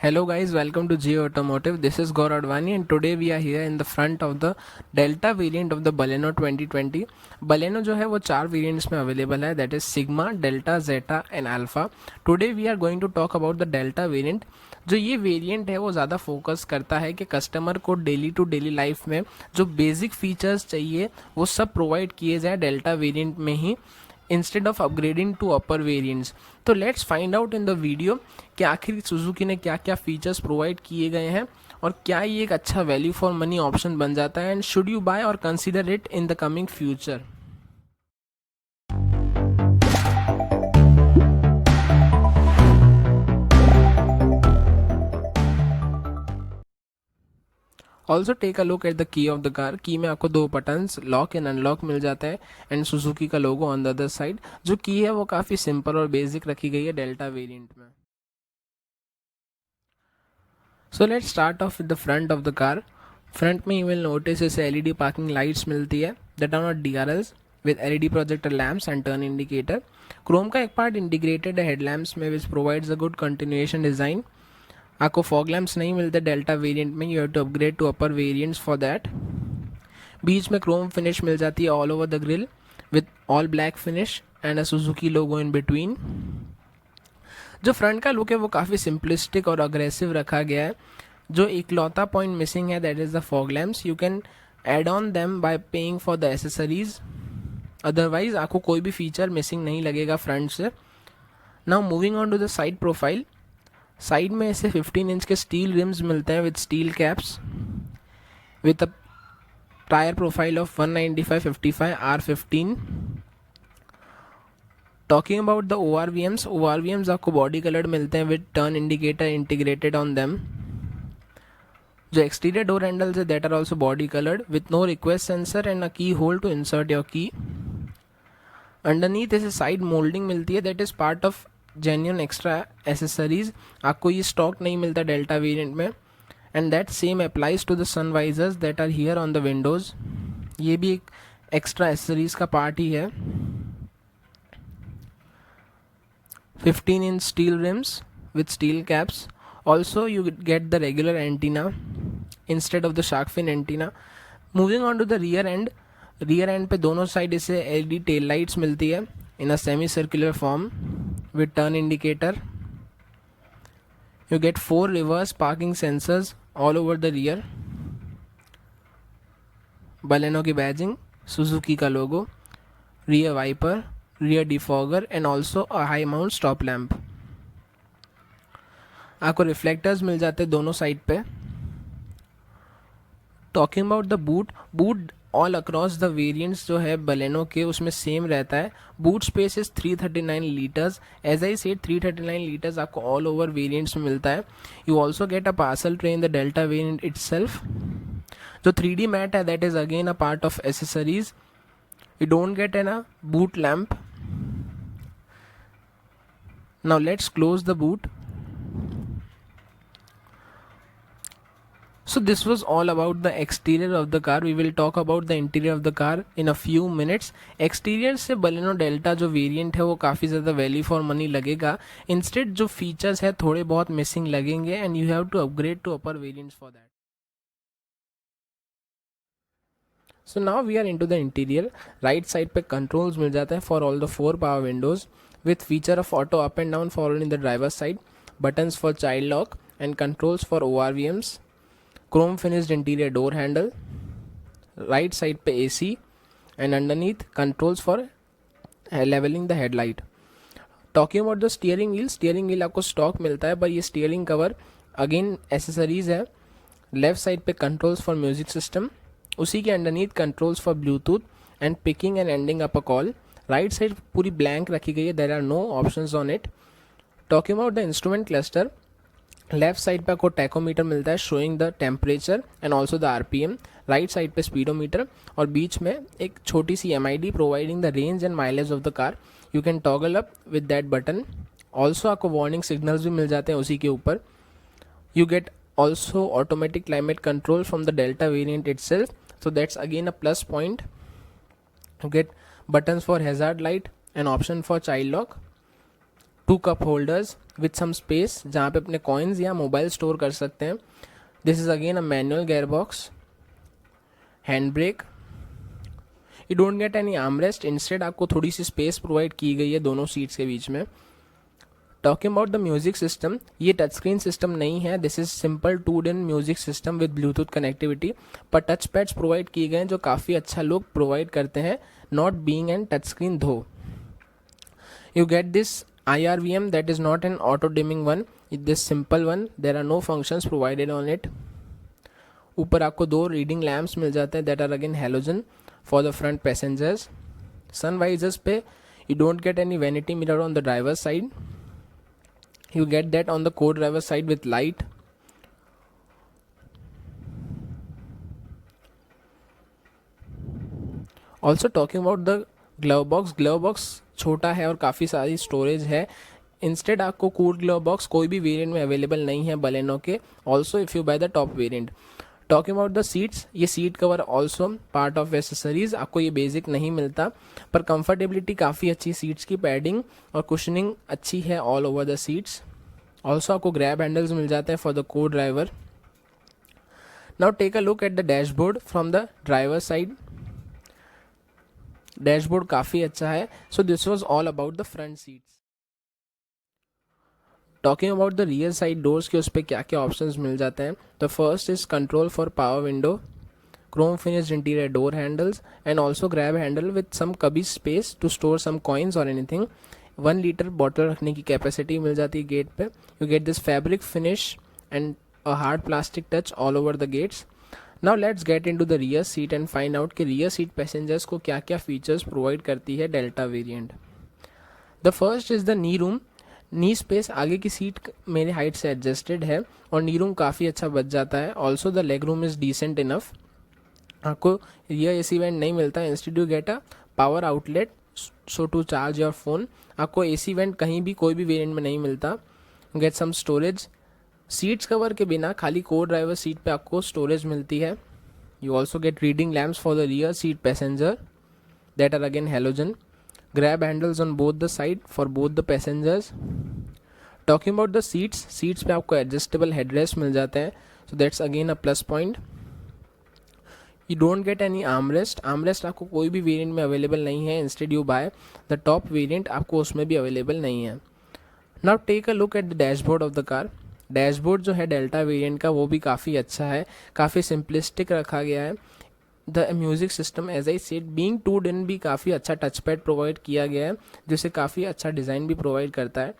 Hello guys, welcome to Geo Automotive. This is Gaurav Advani and today we are here in the front of the Delta variant of the Baleno 2020. Baleno जो है वो 4 variants में available है, that is Sigma, Delta, Zeta and Alpha. Today we are going to talk about the Delta variant. जो ये variant है वो ज़्यादा फोकस करता है कि कस्टमर को डेली टू डेली लाइफ में जो बेसिक फीचर्स चाहिए वो सब प्रोवाइड किए जाए डेल्टा वेरिएंट में ही, instead of upgrading to upper variants. तो let's find out in the video कि आखिर सुजुकी ने क्या क्या फीचर्स प्रोवाइड किए गए हैं और क्या ये एक अच्छा वैल्यू फॉर मनी ऑप्शन बन जाता है, एंड शुड यू बाय और consider it in the coming future. Also take a look at the key of the car. Key में आपको 2 बटन्स लॉक एंड अनलॉक मिल जाता है एंड सुजुकी का logo on the other side. जो की है वो काफ़ी सिंपल और बेसिक रखी गई है डेल्टा वेरिएंट में. So let's start off with the front of the car. Front में यू विल नोटिस इसे एलईडी पार्किंग लाइट्स मिलती है that are not DRLs with LED projector lamps and turn indicator. Chrome का एक part integrated है headlamps में which provides a good continuation design. आपको fog lamps नहीं मिलते डेल्टा वेरिएंट में, you have to upgrade to upper variants for that. बीच में क्रोम फिनिश मिल जाती है all over the grill with all black finish and a Suzuki logo in between. जो front का लुक है वो काफ़ी सिंपलिस्टिक और अग्रेसिव रखा गया है. जो इकलौता पॉइंट मिसिंग है that is the fog lamps. You can add on them by paying for the accessories, otherwise आपको कोई भी फीचर मिसिंग नहीं लगेगा फ्रंट से. Now moving on to the side profile. Side में ऐसे 15 इंच के स्टील रिम्स मिलते हैं with steel caps with a tyre profile of 195/55 R15. Talking about the ORVMs आपको बॉडी कलर्ड मिलते हैं with turn indicator integrated on them. जो exterior door handles है that are also body coloured with no request sensor and a key hole to insert your key. Underneath ऐसे side moulding मिलती है that is part of genuine extra accessories. आपको ये stock नहीं मिलता delta variant में and that same applies to the sun visors that are here on the windows. ये भी एक एक्स्ट्रा एसेसरीज का पार्ट ही है. 15 inch steel rims with steel caps. Also you get the regular antenna instead of the shark fin antenna. Moving on to the rear end. rear end पे दोनों side इसे LED tail lights मिलती है in a semi-circular form with turn indicator. You get 4 reverse parking sensors all over the rear. Baleno की badging, Suzuki का लोगो, rear wiper, rear defogger and also a high mount stop lamp. आपको reflectors मिल जाते हैं दोनों side पे. Talking about the boot all across the variants जो है बलेनो के उसमें सेम रहता है. Boot space is 339 litres. As I said 339 litres आपको ऑल ओवर वेरिएंट्स में मिलता है. You also get a parcel tray in the delta variant itself. जो 3D मैट है that is again a part of accessories. You don't get N a boot lamp. Now let's close the boot. So this was all about the exterior of the car. We will talk about the interior of the car in a few minutes. Exterior से Baleno Delta जो variant है वो काफ़ी ज़्यादा value for money लगेगा. Instead जो features है थोड़े बहुत मिसिंग लगेंगे and you have to upgrade to upper variants for that. So now we are into the interior. Right side पे कंट्रोल्स मिल जाते हैं for all the 4 power windows with feature of auto up and down followed in the driver's side, buttons for child lock and controls for ORVMs, chrome finished interior door handle, right side पे AC and underneath controls for leveling the headlight. Talking about the steering wheel आपको stock मिलता है पर ये steering cover again accessories है. Left side पे controls for music system, उसी के underneath controls for Bluetooth and picking and ending up a call. Right side पूरी ब्लैंक रखी गई है, there are no options on it. Talking about the instrument cluster. Left side पे आपको tachometer मिलता है showing the temperature and also the RPM. Right side पे speedometer और बीच में एक छोटी सी MID providing the range and mileage of the car. You can toggle up with that button. Also आपको वार्निंग सिग्नल्स भी मिल जाते हैं उसी के ऊपर. You get also automatic climate control from the delta variant itself, so that's again a plus point. You get buttons for hazard light and option for child lock. 2 cup holders with some space जहाँ पे अपने coins या mobile store कर सकते हैं. This is again a manual gear box. Hand brake. You don't get any armrest, instead आपको थोड़ी सी space provide की गई है दोनों सीट्स के बीच में. Talking about the music system, ये टच स्क्रीन सिस्टम नहीं है. This is simple 2-in music system with Bluetooth connectivity. पर टच पैड्स प्रोवाइड किए गए हैं जो काफ़ी अच्छा लोग प्रोवाइड करते हैं, not being an touch screen दो. You get this IRVM that is not an auto dimming one. This simple one, there are no functions provided on it. ऊपर आपको 2 रीडिंग लैम्प्स मिल जाते हैं that are again halogen for the front passengers. Sun visors पे you don't get any vanity mirror on the driver's side. You get that on the co-driver side with light. Also talking about the glove box छोटा है और काफ़ी सारी storage है. Instead आपको cool glove box कोई भी वेरिएंट में अवेलेबल नहीं है बलेनो के. Also if you buy the top variant. Talking about the seats, ये seat cover also part of accessories. आपको ये बेसिक नहीं मिलता, पर कंफर्टेबिलिटी काफ़ी अच्छी. सीट्स की पैडिंग और कुशनिंग अच्छी है all over the seats. Also आपको ग्रैब हैंडल्स मिल जाते हैं for the co driver. Now take a look at the dashboard from the driver side. Dashboard काफ़ी अच्छा है. So this was all about the front seats. Talking about the rear side doors के उस पर क्या क्या ऑप्शंस मिल जाते हैं. The first is control for power window, chrome finished interior door handles and also grab handle with some cubby space to store some coins और anything. 1 litre bottle रखने की कैपेसिटी मिल जाती है गेट पे. You get this fabric finish and a hard plastic touch all over the gates. Now let's get into the rear seat and find out कि rear seat passengers को क्या क्या फीचर्स प्रोवाइड करती है delta variant. The first is the knee room. Knee space आगे की seat मेरे height से एडजस्टेड है और नी रूम काफ़ी अच्छा बच जाता है. Also the leg room is decent enough. आपको रियर AC वेंट नहीं मिलता. Instead you get a power outlet so to charge your phone. आपको AC वेंट कहीं भी कोई भी वेरिएंट में नहीं मिलता. Get some storage. Seats cover के बिना खाली को ड्राइवर सीट पे आपको स्टोरेज मिलती है. You also get reading lamps for the rear seat passenger that are again halogen. Grab handles on both the side for both the passengers. Talking about the seats पे आपको adjustable headrest मिल जाते हैं. So that's again a plus point. You don't get any armrest. Armrest आपको कोई भी variant में available नहीं है. Instead you buy the top variant, आपको उसमें भी अवेलेबल नहीं है. Now take a look at the dashboard of the car. Dashboard जो है डेल्टा वेरिएंट का वो भी काफ़ी अच्छा है. काफ़ी सिंपलिस्टिक रखा गया है. The music system as I said being 2-in भी काफ़ी अच्छा टच पैड प्रोवाइड किया गया है जिससे काफ़ी अच्छा डिज़ाइन भी प्रोवाइड करता है.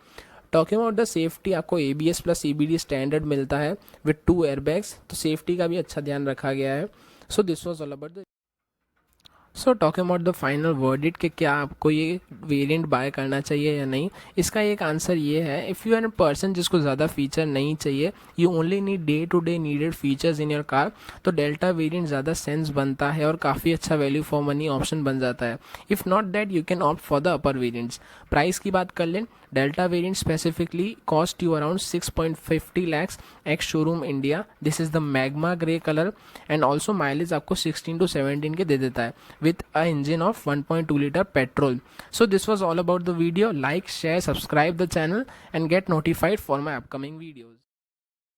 टॉकिंग अबाउट द सेफ्टी, आपको ABS प्लस EBD स्टैंडर्ड मिलता है विद 2 एयरबैग्स. तो सेफ्टी का भी अच्छा ध्यान रखा गया है. So this was all about the. So talking about the final verdict कि क्या आपको ये वेरिएंट बाय करना चाहिए या नहीं. इसका एक आंसर ये है, if you are a person जिसको ज़्यादा फीचर नहीं चाहिए, you only need day to day needed features in your car, तो डेल्टा वेरिएंट ज़्यादा सेंस बनता है और काफ़ी अच्छा वैल्यू फॉर मनी ऑप्शन बन जाता है. If not that you can opt for the upper variants. Price की बात कर लें, delta variant specifically cost you around 6.50 lakhs ex showroom India. This is the magma grey colour and also mileage आपको 16 to 17 के दे देता है with a engine of 1.2 liter petrol. So this was all about the video. Like, share, subscribe the channel and get notified for my upcoming videos.